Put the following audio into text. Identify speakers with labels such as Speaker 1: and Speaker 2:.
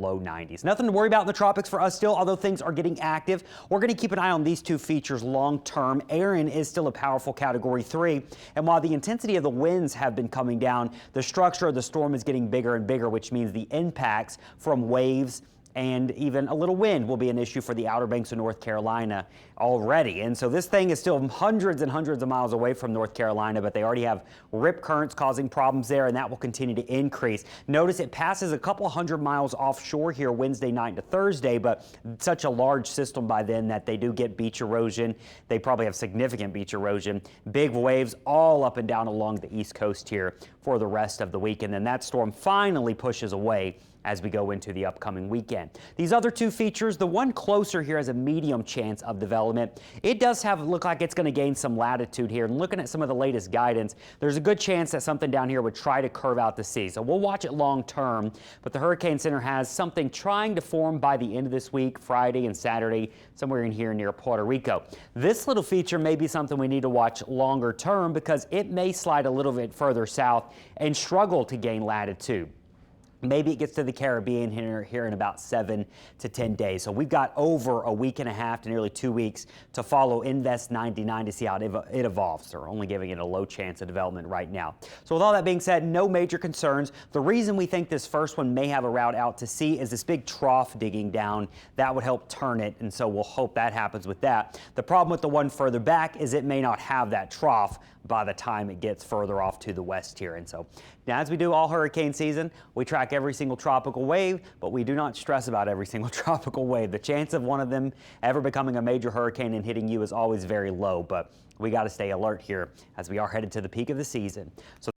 Speaker 1: low 90s. Nothing to worry about in the tropics for us still, although things are getting active. We're going to keep an eye on these two features long term. Erin is still a powerful Category 3, and while the intensity of the winds have been coming down, the structure of the storm is getting bigger and bigger, which means the impacts from waves and even a little wind will be an issue for the Outer Banks of North Carolina already. And so this thing is still hundreds and hundreds of miles away from North Carolina, but they already have rip currents causing problems there, and that will continue to increase. Notice it passes a couple hundred miles offshore here Wednesday night to Thursday, but such a large system by then that they do get beach erosion. They probably have significant beach erosion, big waves all up and down along the East Coast here for the rest of the week. And then that storm finally pushes away as we go into the upcoming weekend. These other two features, the one closer here has a medium chance of development. It does look like it's going to gain some latitude here. And looking at some of the latest guidance, there's a good chance that something down here would try to curve out to sea. So we'll watch it long term, but the Hurricane Center has something trying to form by the end of this week, Friday and Saturday, somewhere in here near Puerto Rico. This little feature may be something we need to watch longer term because it may slide a little bit further south and struggle to gain latitude. Maybe it gets to the Caribbean here in about 7 to 10 days. So we've got over a week and a half to nearly 2 weeks to follow Invest 99 to see how it evolves. They're only giving it a low chance of development right now. So with all that being said, no major concerns. The reason we think this first one may have a route out to sea is this big trough digging down. That would help turn it, and so we'll hope that happens with that. The problem with the one further back is it may not have that trough by the time it gets further off to the west here. And so now, as we do all hurricane season, we track every single tropical wave, but we do not stress about every single tropical wave. The chance of one of them ever becoming a major hurricane and hitting you is always very low, but we got to stay alert here as we are headed to the peak of the season. So